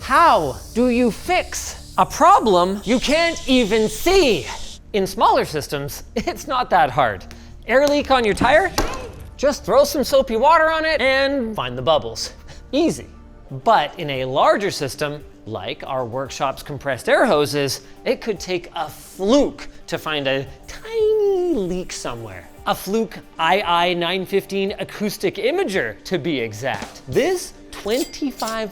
How do you fix a problem you can't even see? In smaller systems, it's not that hard. Air leak on your tire? Just throw some soapy water on it and find the bubbles. Easy. But in a larger system, like our workshop's compressed air hoses, it could take a fluke to find a tiny leak somewhere. A Fluke II-915 acoustic imager, to be exact. This $25,000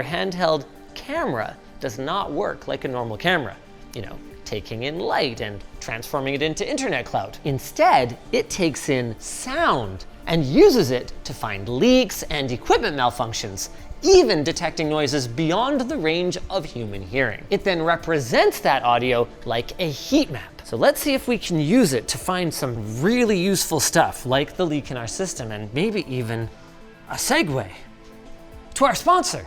handheld camera does not work like a normal camera. You know, taking in light and transforming it into internet cloud. Instead, it takes in sound and uses it to find leaks and equipment malfunctions, even detecting noises beyond the range of human hearing. It then represents that audio like a heat map. So let's see if we can use it to find some really useful stuff like the leak in our system and maybe even a segue to our sponsor.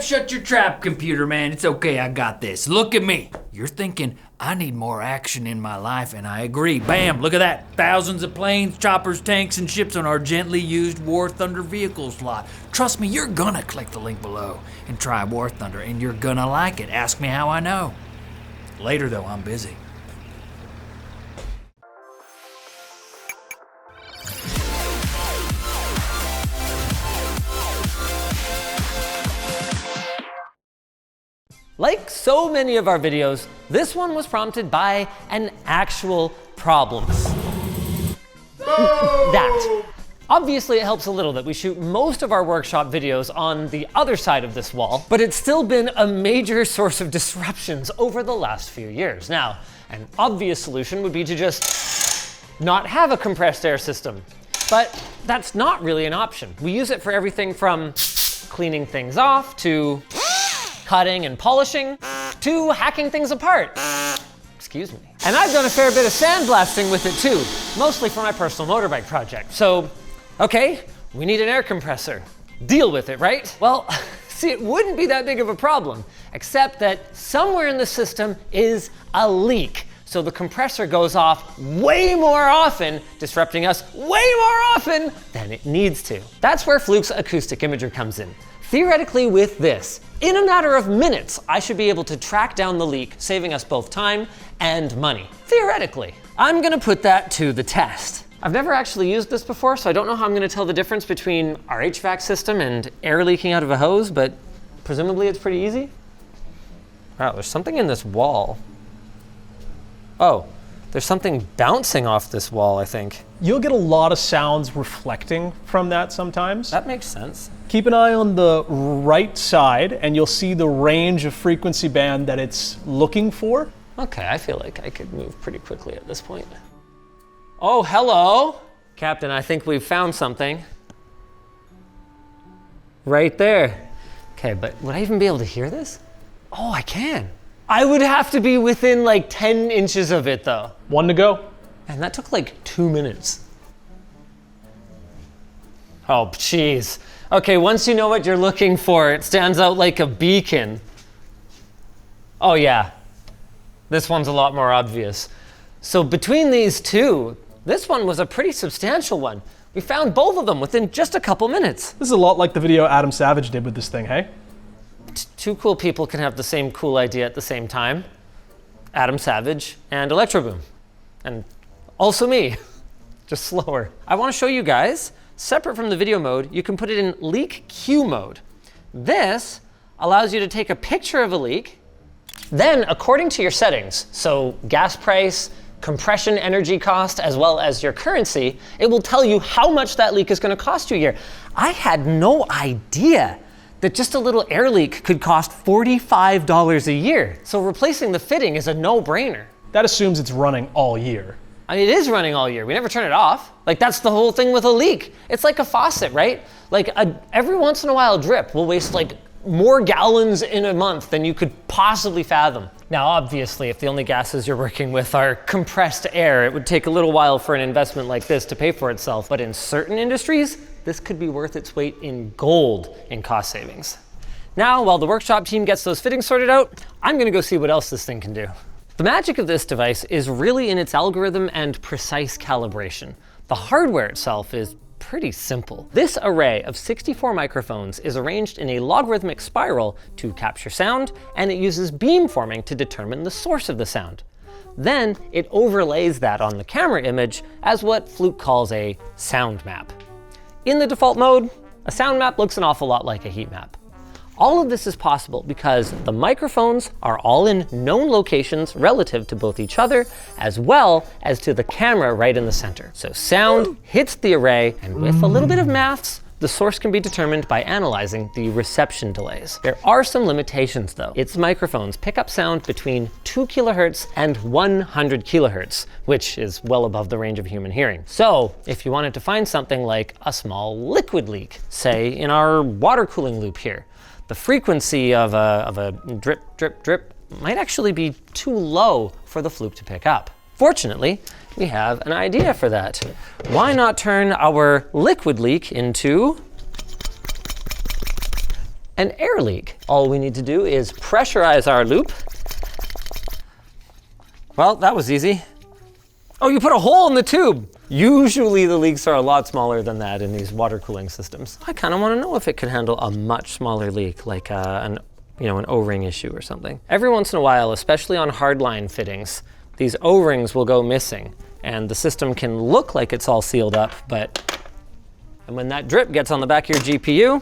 Shut your trap, computer man. It's okay, I got this. Look at me. You're thinking, I need more action in my life, and I agree. Bam, look at that. Thousands of planes, choppers, tanks, and ships on our gently used War Thunder vehicles lot. Trust me, you're gonna click the link below and try War Thunder, and you're gonna like it. Ask me how I know. Later though, I'm busy. Like so many of our videos, this one was prompted by an actual problem. That. Obviously, it helps a little that we shoot most of our workshop videos on the other side of this wall, but it's still been a major source of disruptions over the last few years. Now, an obvious solution would be to just not have a compressed air system, but that's not really an option. We use it for everything from cleaning things off to cutting and polishing, to hacking things apart. Excuse me. And I've done a fair bit of sandblasting with it too, mostly for my personal motorbike project. So, okay, we need an air compressor. Deal with it, right? Well, see, it wouldn't be that big of a problem, except that somewhere in the system is a leak. So the compressor goes off way more often, disrupting us way more often than it needs to. That's where Fluke's acoustic imager comes in. Theoretically, with this, in a matter of minutes, I should be able to track down the leak, saving us both time and money. Theoretically. I'm gonna put that to the test. I've never actually used this before, so I don't know how I'm gonna tell the difference between our HVAC system and air leaking out of a hose, but presumably it's pretty easy. Wow, there's something in this wall. Oh, there's something bouncing off this wall, I think. You'll get a lot of sounds reflecting from that sometimes. That makes sense. Keep an eye on the right side and you'll see the range of frequency band that it's looking for. Okay, I feel like I could move pretty quickly at this point. Oh, hello. Captain, I think we've found something. Right there. Okay, but would I even be able to hear this? Oh, I can. I would have to be within like 10 inches of it though. One to go. And that took like 2 minutes. Oh, jeez. Okay, once you know what you're looking for, it stands out like a beacon. Oh yeah, this one's a lot more obvious. So between these two, this one was a pretty substantial one. We found both of them within just a couple minutes. This is a lot like the video Adam Savage did with this thing, hey? Two cool people can have the same cool idea at the same time. Adam Savage and Electroboom. And also me, just slower. I want to show you guys, separate from the video mode, you can put it in LeakQ mode. This allows you to take a picture of a leak, then according to your settings, so gas price, compression energy cost, as well as your currency, it will tell you how much that leak is going to cost you a year. I had no idea that just a little air leak could cost $45 a year. So replacing the fitting is a no-brainer. That assumes it's running all year. I mean, it is running all year. We never turn it off. Like, that's the whole thing with a leak. It's like a faucet, right? Like, every once in a while, a drip will waste like more gallons in a month than you could possibly fathom. Now, obviously, if the only gases you're working with are compressed air, it would take a little while for an investment like this to pay for itself. But in certain industries, this could be worth its weight in gold in cost savings. Now, while the workshop team gets those fittings sorted out, I'm gonna go see what else this thing can do. The magic of this device is really in its algorithm and precise calibration. The hardware itself is pretty simple. This array of 64 microphones is arranged in a logarithmic spiral to capture sound, and it uses beamforming to determine the source of the sound. Then it overlays that on the camera image as what Fluke calls a sound map. In the default mode, a sound map looks an awful lot like a heat map. All of this is possible because the microphones are all in known locations relative to both each other as well as to the camera right in the center. So sound hits the array, and with a little bit of maths, the source can be determined by analyzing the reception delays. There are some limitations though. Its microphones pick up sound between 2 kilohertz and 100 kilohertz, which is well above the range of human hearing. So if you wanted to find something like a small liquid leak, say in our water cooling loop here, the frequency of a drip, drip, drip might actually be too low for the Fluke to pick up. Fortunately, we have an idea for that. Why not turn our liquid leak into an air leak? All we need to do is pressurize our loop. Well, that was easy. Oh, you put a hole in the tube. Usually the leaks are a lot smaller than that in these water cooling systems. I kind of want to know if it could handle a much smaller leak, like an O-ring issue or something. Every once in a while, especially on hardline fittings, these O-rings will go missing, and the system can look like it's all sealed up, and when that drip gets on the back of your GPU,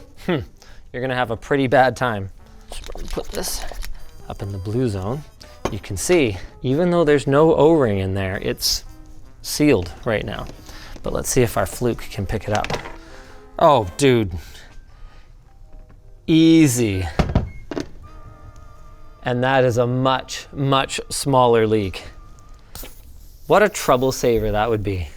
you're gonna have a pretty bad time. Just put this up in the blue zone. You can see, even though there's no O-ring in there, it's sealed right now. But let's see if our Fluke can pick it up. Oh, dude. Easy. And that is a much, much smaller leak. What a trouble saver that would be.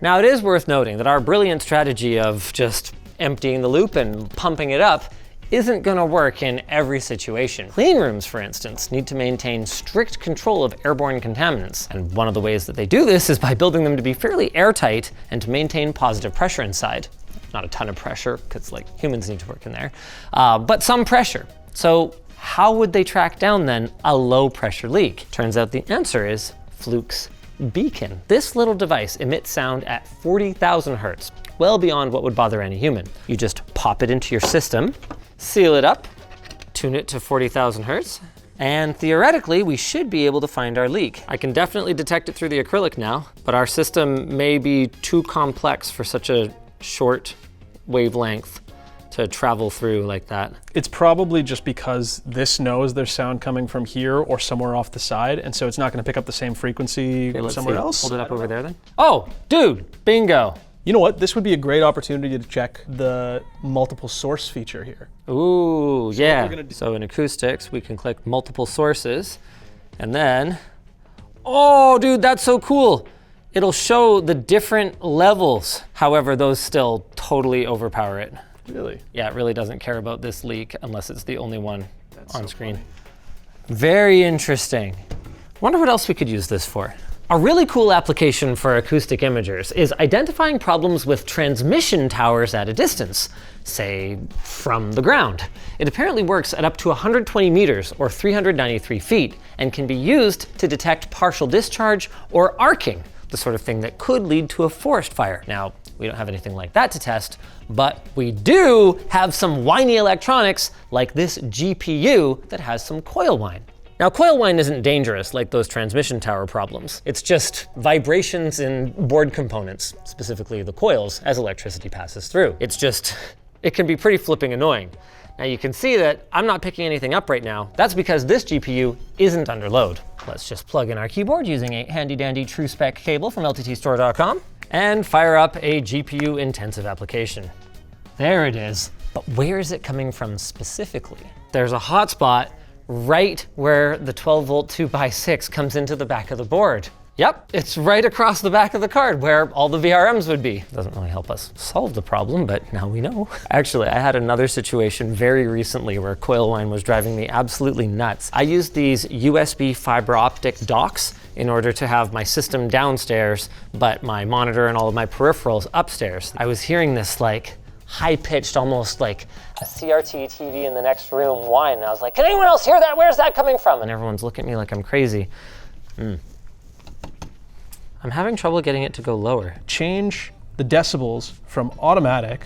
Now, it is worth noting that our brilliant strategy of just emptying the loop and pumping it up isn't gonna work in every situation. Clean rooms, for instance, need to maintain strict control of airborne contaminants. And one of the ways that they do this is by building them to be fairly airtight and to maintain positive pressure inside. Not a ton of pressure, because like humans need to work in there, but some pressure. So how would they track down then a low pressure leak? Turns out the answer is Fluke's Beacon. This little device emits sound at 40,000 hertz, well beyond what would bother any human. You just pop it into your system, seal it up, tune it to 40,000 hertz, and theoretically, we should be able to find our leak. I can definitely detect it through the acrylic now, but our system may be too complex for such a short wavelength to travel through like that. It's probably just because this knows there's sound coming from here or somewhere off the side, and so it's not gonna pick up the same frequency somewhere else. Hold it up over there then. Oh, dude, bingo. You know what? This would be a great opportunity to check the multiple source feature here. Ooh, yeah. So in acoustics, we can click multiple sources, and then, oh, dude, that's so cool. It'll show the different levels. However, those still totally overpower it. Really? Yeah, it really doesn't care about this leak unless it's the only one on screen. Funny. Very interesting. Wonder what else we could use this for. A really cool application for acoustic imagers is identifying problems with transmission towers at a distance, say from the ground. It apparently works at up to 120 meters or 393 feet and can be used to detect partial discharge or arcing, the sort of thing that could lead to a forest fire. Now, we don't have anything like that to test, but we do have some whiny electronics like this GPU that has some coil whine. Now, coil whine isn't dangerous like those transmission tower problems. It's just vibrations in board components, specifically the coils, as electricity passes through. It can be pretty flipping annoying. Now you can see that I'm not picking anything up right now. That's because this GPU isn't under load. Let's just plug in our keyboard using a handy dandy true spec cable from lttstore.com and fire up a GPU intensive application. There it is. But where is it coming from specifically? There's a hotspot right where the 12 volt 2x6 comes into the back of the board. Yep, it's right across the back of the card where all the VRMs would be. Doesn't really help us solve the problem, but now we know. Actually, I had another situation very recently where coil whine was driving me absolutely nuts. I used these USB fiber optic docks in order to have my system downstairs, but my monitor and all of my peripherals upstairs. I was hearing this like high-pitched, almost like a CRT TV in the next room whine. And I was like, can anyone else hear that? Where's that coming from? And everyone's looking at me like I'm crazy. I'm having trouble getting it to go lower. Change the decibels from automatic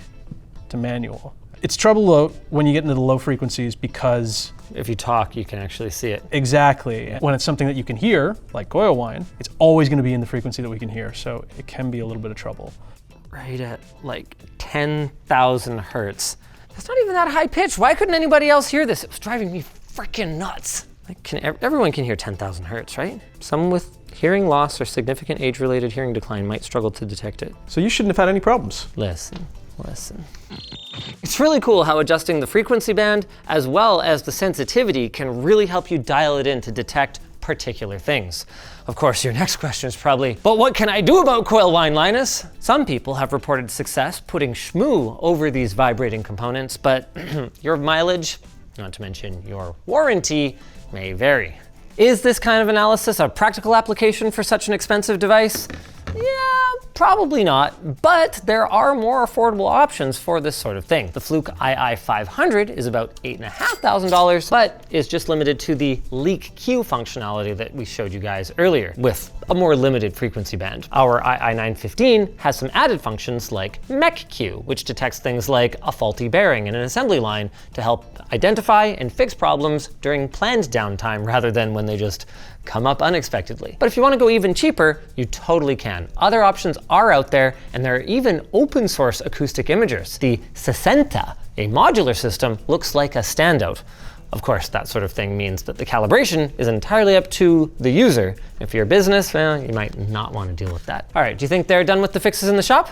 to manual. It's trouble though when you get into the low frequencies because If you talk, you can actually see it. exactly, when it's something that you can hear, like Coil Whine, it's always gonna be in the frequency that we can hear, so it can be a little bit of trouble. Right at like 10,000 hertz. That's not even that high pitch. Why couldn't anybody else hear this? It was driving me freaking nuts. Everyone can hear 10,000 hertz, right? Some with hearing loss or significant age-related hearing decline might struggle to detect it. So you shouldn't have had any problems. Listen. It's really cool how adjusting the frequency band as well as the sensitivity can really help you dial it in to detect particular things. Of course, your next question is probably, but what can I do about Coil Whine, Linus? Some people have reported success putting shmoo over these vibrating components, but your mileage, not to mention your warranty, may vary. Is this kind of analysis a practical application for such an expensive device? Yeah, probably not, but there are more affordable options for this sort of thing. The Fluke II500 is about $8,500, but is just limited to the LeakQ functionality that we showed you guys earlier, with a more limited frequency band. Our II915 has some added functions like MechQ, which detects things like a faulty bearing in an assembly line to help identify and fix problems during planned downtime rather than when they just come up unexpectedly. But if you want to go even cheaper, you totally can. Other options are out there, and there are even open source acoustic imagers. The 60, a modular system, looks like a standout. Of course, that sort of thing means that the calibration is entirely up to the user. If you're a business, well, you might not want to deal with that. All right, do you think they're done with the fixes in the shop?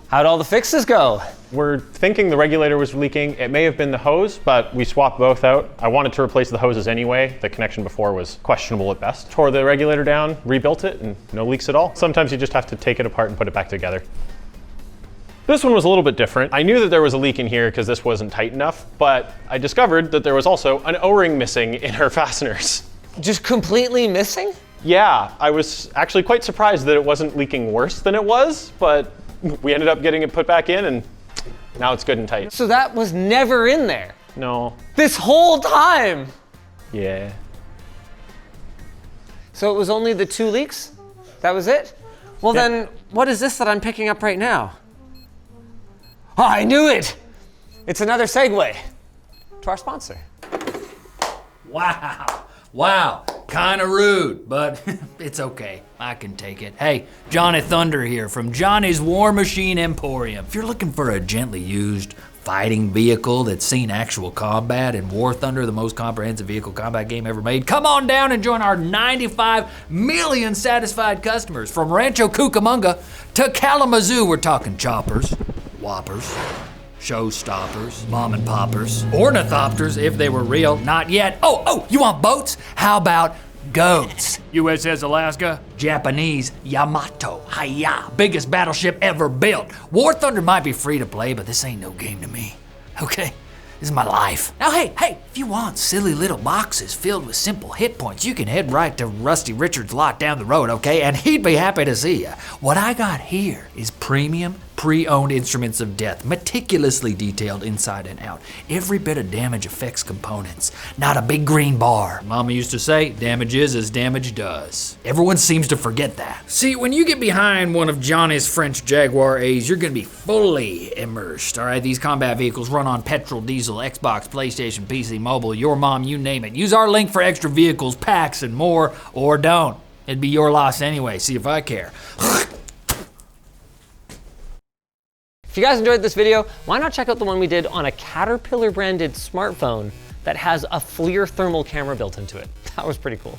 How'd all the fixes go? We're thinking the regulator was leaking. It may have been the hose, but we swapped both out. I wanted to replace the hoses anyway. The connection before was questionable at best. Tore the regulator down, rebuilt it, and no leaks at all. Sometimes you just have to take it apart and put it back together. This one was a little bit different. I knew that there was a leak in here because this wasn't tight enough, but I discovered that there was also an O-ring missing in her fasteners. Just completely missing? Yeah, I was actually quite surprised that it wasn't leaking worse than it was, but we ended up getting it put back in and now it's good and tight. So that was never in there? No. This whole time? Yeah. So it was only the 2 leaks? That was it? Well then, what is this that I'm picking up right now? Oh, I knew it! It's another segue to our sponsor. Wow, kinda rude, but it's okay. I can take it. Hey, Johnny Thunder here from Johnny's War Machine Emporium. If you're looking for a gently used fighting vehicle that's seen actual combat in War Thunder, the most comprehensive vehicle combat game ever made, come on down and join our 95 million satisfied customers. From Rancho Cucamonga to Kalamazoo, we're talking choppers, whoppers, showstoppers, mom and poppers, ornithopters if they were real, not yet. Oh, you want boats? How about goats? USS Alaska, Japanese Yamato, hiya, biggest battleship ever built. War Thunder might be free to play, but this ain't no game to me, okay? This is my life. Now, hey, if you want silly little boxes filled with simple hit points, you can head right to Rusty Richard's lot down the road, okay? And he'd be happy to see you. What I got here is premium, pre-owned instruments of death, meticulously detailed inside and out. Every bit of damage affects components, not a big green bar. Mama used to say, damage is as damage does. Everyone seems to forget that. See, when you get behind one of Johnny's French Jaguar A's, you're gonna be fully immersed, all right? These combat vehicles run on petrol, diesel, Xbox, PlayStation, PC, mobile, your mom, you name it. Use our link for extra vehicles, packs, and more, or don't. It'd be your loss anyway, see if I care. If you guys enjoyed this video, why not check out the one we did on a Caterpillar branded smartphone that has a FLIR thermal camera built into it. That was pretty cool.